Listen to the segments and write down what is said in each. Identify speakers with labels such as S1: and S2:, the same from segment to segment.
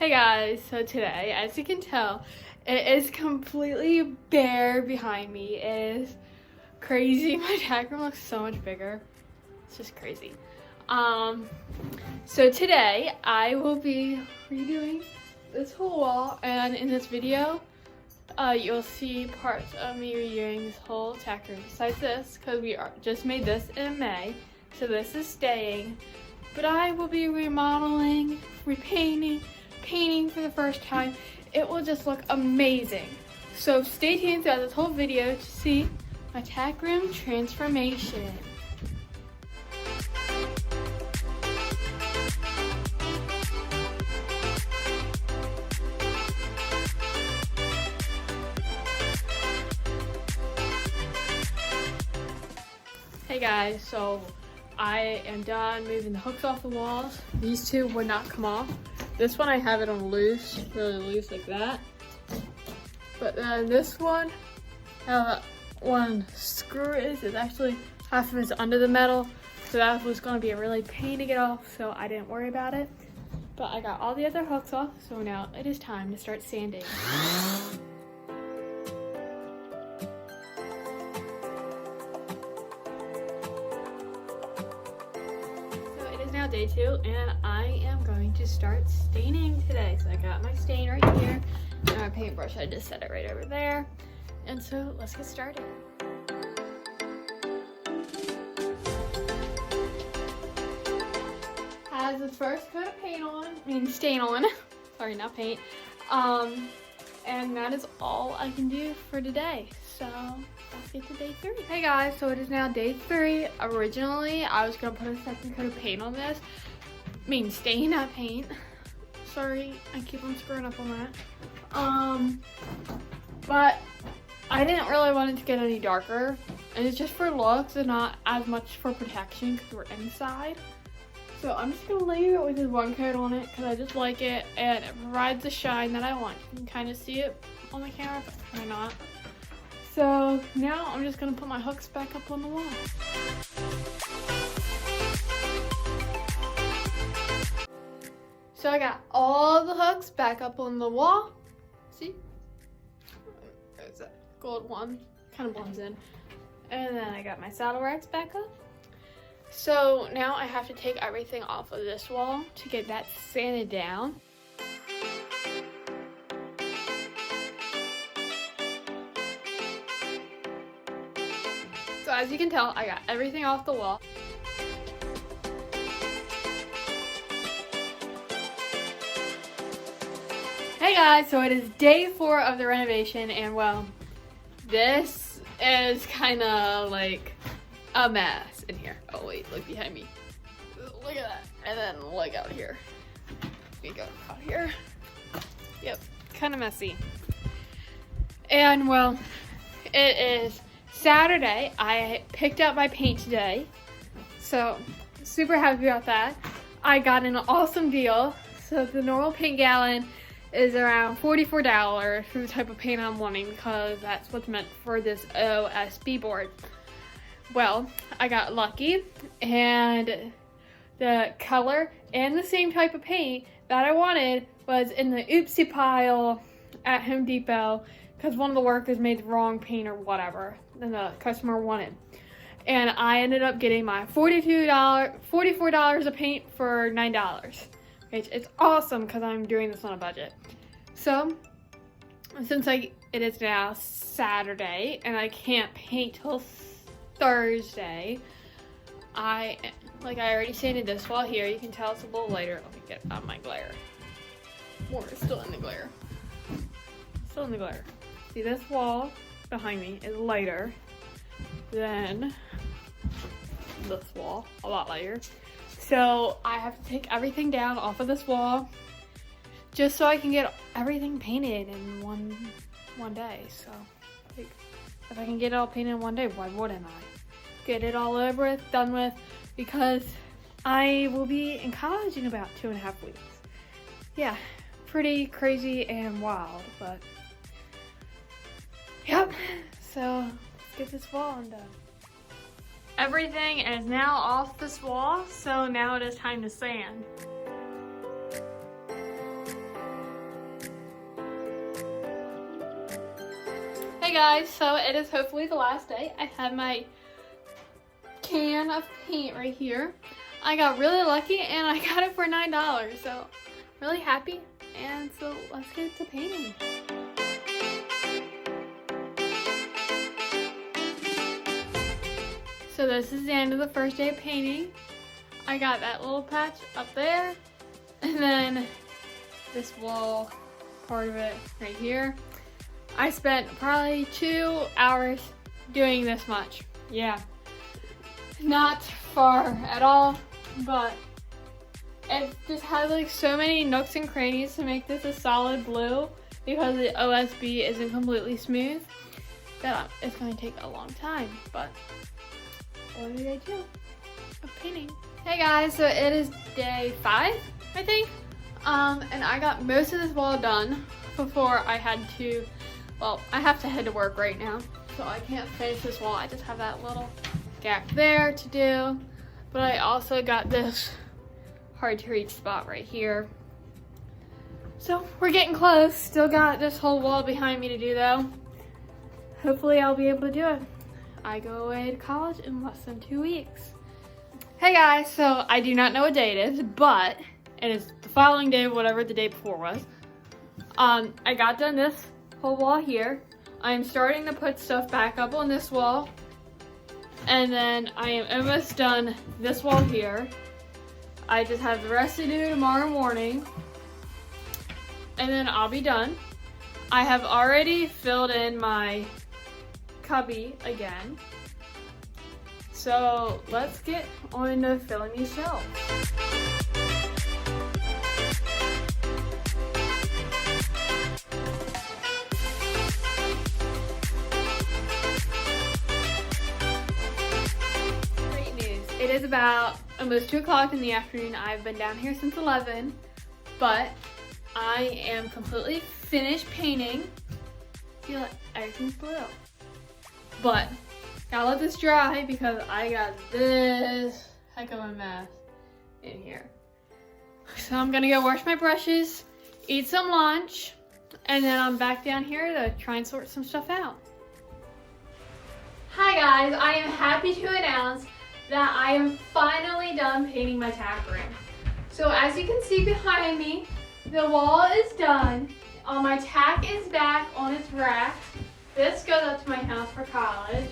S1: Hey guys, so today, as you can tell, it is completely bare behind me. It is crazy. My tack room looks so much bigger. It's just crazy. So today I will be redoing this whole wall, and in this video, you'll see parts of me redoing this whole tack room. Besides this, because we just made this in May, so this is staying. But I will be remodeling, repainting, painting for the first time. It will just look amazing. So stay tuned throughout this whole video to see my tack room transformation. Hey guys, so I am done moving the hooks off the walls. These two would not come off. This one I have it on loose, really loose like that. But then this one, one screw is actually half of it's under the metal. So that was gonna be a really pain to get off, so I didn't worry about it. But I got all the other hooks off, so now it is time to start sanding. Now day 2, and I am going to start staining today. So I got my stain right here and my paintbrush. I just set it right over there, and so let's get started. Has the first coat of paint on, stain on. Sorry, not paint. And that is all I can do for today. So let's get to day 3. Hey guys, so it is now day 3. Originally, I was gonna put a second coat of paint on this. Stain, not paint. Sorry, I keep on screwing up on that. But I didn't really want it to get any darker. And it's just for looks and not as much for protection because we're inside. So I'm just gonna leave it with this one coat on it because I just like it and it provides the shine that I want. You can kind of see it on the camera, but kind of not. So now I'm just gonna put my hooks back up on the wall. So I got all the hooks back up on the wall. See? There's that gold one, kind of blends in. And then I got my saddle racks back up. So now I have to take everything off of this wall to get that sanded down. So as you can tell, I got everything off the wall. Hey guys, so it is day 4 of the renovation, and well, this is kind of like a mess in here. Oh wait, look behind me. Look at that. And then look out here. We go out here. Yep, kind of messy. And well, it is Saturday. I picked up my paint today, so super happy about that. I got an awesome deal. So the normal paint gallon is around $44 for the type of paint I'm wanting because that's what's meant for this OSB board. Well, I got lucky, and the color and the same type of paint that I wanted was in the oopsie pile at Home Depot because one of the workers made the wrong paint or whatever than the customer wanted. And I ended up getting my $44 of paint for $9, which is awesome because I'm doing this on a budget. So, since it is now Saturday and I can't paint till Thursday, I already sanded this wall here. You can tell it's a little lighter. Let me get out my glare. More is still in the glare. Still in the glare. See, this wall behind me is lighter than this wall, a lot lighter. So I have to take everything down off of this wall just so I can get everything painted in one day. So like, if I can get it all painted in one day, why wouldn't I? Get it all over with, done with, because I will be in college in about 2.5 weeks. Yeah, pretty crazy and wild, but yep. So let's get this wall undone. Everything is now off this wall, so now it is time to sand. Hey guys, so it is hopefully the last day. I have my can of paint right here. I got really lucky and I got it for $9, so really happy. And so let's get to painting. So this is the end of the first day of painting. I got that little patch up there, and then this wall part of it right here. I spent probably 2 hours doing this much. Yeah, not far at all, but it just has like so many nooks and crannies to make this a solid blue because the OSB isn't completely smooth. That it's going to take a long time, but what did I do? I'm painting. Hey guys, so it is day 5, I think. And I got most of this wall done before I had to, well, I have to head to work right now, so I can't finish this wall. I just have that little gap there to do, but I also got this hard to reach spot right here. So we're getting close. Still got this whole wall behind me to do though. Hopefully I'll be able to do it. I go away to college in less than 2 weeks. Hey guys, so I do not know what day it is, but it is the following day, whatever the day before was. I got done this whole wall here. I am starting to put stuff back up on this wall. And then I am almost done this wall here. I just have the rest to do tomorrow morning. And then I'll be done. I have already filled in my cubby again. So let's get on to filling these shelves. Great news. It is about almost 2 o'clock in the afternoon. I've been down here since 11, but I am completely finished painting. Feel like everything's blue. But gotta let this dry because I got this heck of a mess in here. So I'm gonna go wash my brushes, eat some lunch, and then I'm back down here to try and sort some stuff out. Hi guys, I am happy to announce that I am finally done painting my tack ring. So as you can see behind me, the wall is done. My tack is back on its rack. This goes up to my house for college.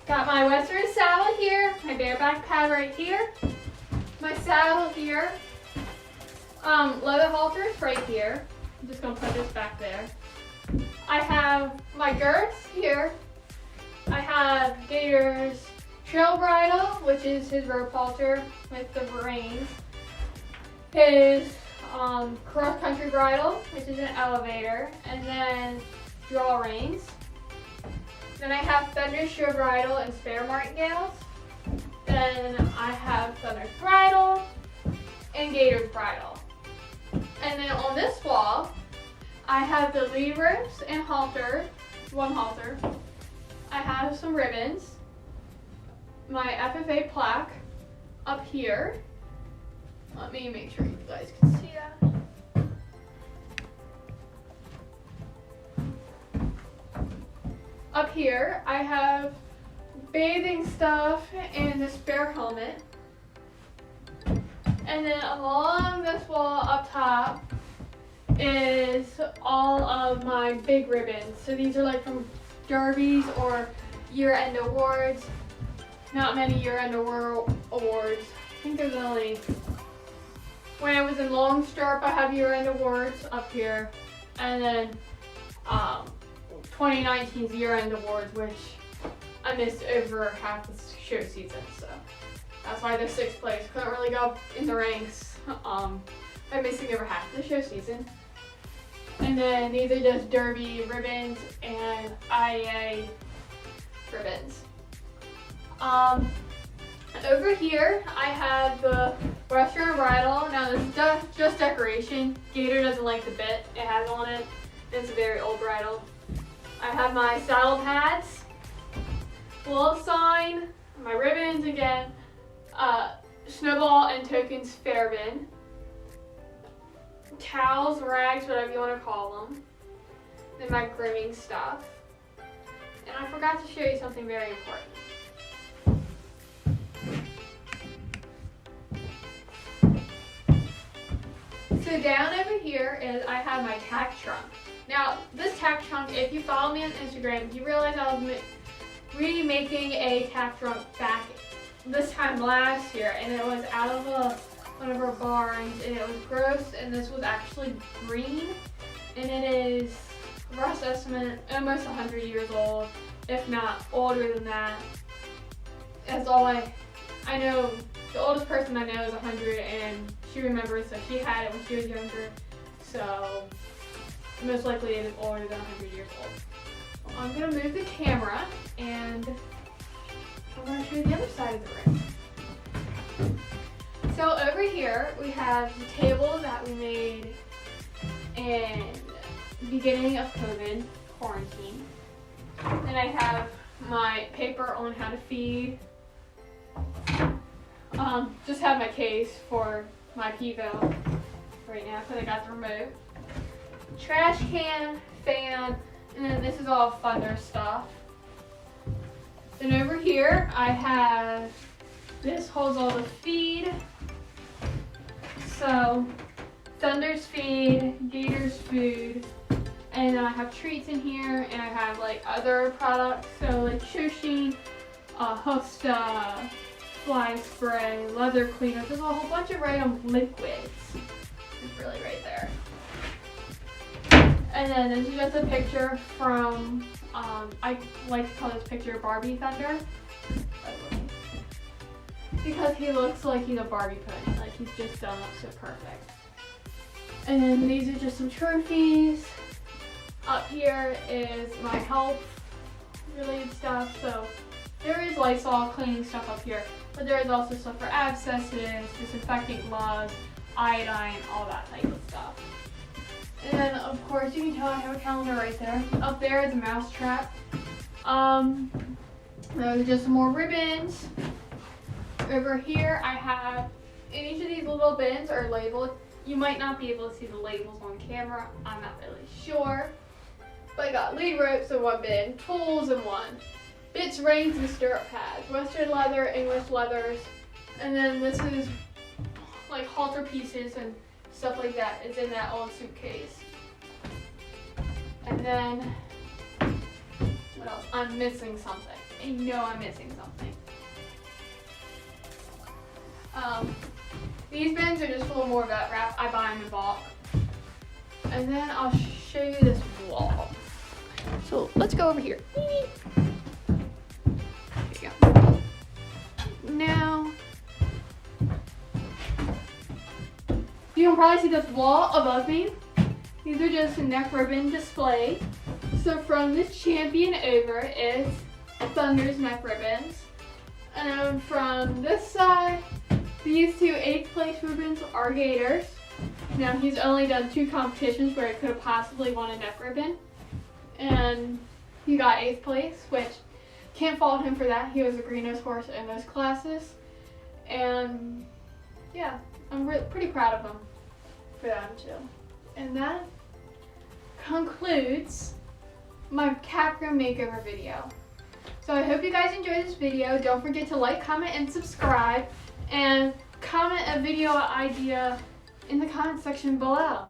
S1: Got my Western saddle here, my bareback pad right here, my saddle here, leather halters right here. I'm just gonna put this back there. I have my girths here. I have Gator's trail bridle, which is his rope halter with the reins. His cross-country bridle, which is an elevator, and then draw reins. Then I have Thunder's show bridle and spare martingales. Then I have Thunder's bridle and Gator's bridle. And then on this wall, I have the lead ropes and halter, one halter. I have some ribbons, my FFA plaque up here. Let me make sure you guys can see that. Up here, I have bathing stuff and the spare helmet. And then along this wall up top is all of my big ribbons. So these are like from derbies or year-end awards. Not many year-end awards. I think there's only, when I was in long stirrup, I have year-end awards up here. And then 2019's year-end awards, which I missed over half the show season, so that's why they're 6th place. Couldn't really go up in the ranks by missing over half the show season. And then these are just derby ribbons and IAA ribbons. Over here, I have the Western bridle. Now this is just decoration. Gator doesn't like the bit it has on it. It's a very old bridle. I have my saddle pads, little sign, my ribbons again, snowball and tokens fair bin, towels, rags, whatever you want to call them, then my grooming stuff. And I forgot to show you something very important. So down over here is I have my Tack trunk. Now this Tack trunk, if you follow me on Instagram, you realize I was remaking a Tack trunk back this time last year, and it was out of one of our barns, and it was gross, and this was actually green, and it is, rough estimate, almost 100 years old, if not older than that. That's all I know. The oldest person I know is 100, and she remembers that she had it when she was younger, so most likely it is older than 100 years old. Well, I'm going to move the camera, and I'm going to show you the other side of the room. So over here we have the table that we made in the beginning of COVID quarantine. And I have my paper on how to feed. Just have my case for my Pivo right now because I got the remote. Trash can, fan, and then this is all Thunder stuff. Then over here I have, this holds all the feed. So Thunder's feed, Gator's food, and then I have treats in here, and I have like other products, so like Shoshi, Hosta, fly spray, leather cleaner. There's a whole bunch of random liquids. It's really right there. And then this is just a picture from, I like to call this picture Barbie Thunder. Because he looks like he's a Barbie pony, like he's just done up so perfect. And then these are just some trophies. Up here is my health related stuff, so there is Lysol cleaning stuff up here, but there is also stuff for abscesses, disinfecting gloves, iodine, all that type of stuff. And then of course you can tell I have a calendar right there. Up there is a mouse trap. Those are just some more ribbons. Over here I have, in each of these little bins are labeled. You might not be able to see the labels on camera, I'm not really sure. But I got lead ropes in one bin, tools in one, bits, reins, and stirrup pads, Western leather, English leathers, and then this is like halter pieces and stuff like that is in that old suitcase. And then, what else? I'm missing something. I know I'm missing something. These bins are just full of more vet wrap. I buy them in bulk. And then I'll show you this wall. So let's go over here. Here you go. Now, you can probably see this wall above me. These are just a neck ribbon display. So from this champion over is Thunder's neck ribbons. And then from this side, these two 8th place ribbons are Gator's. Now he's only done 2 competitions where he could have possibly won a neck ribbon. And he got 8th place, which can't fault him for that. He was the greenest horse in those classes. And yeah, I'm pretty proud of him for that too. And that concludes my cat room makeover video. So I hope you guys enjoyed this video. Don't forget to like, comment, and subscribe. And comment a video idea in the comment section below.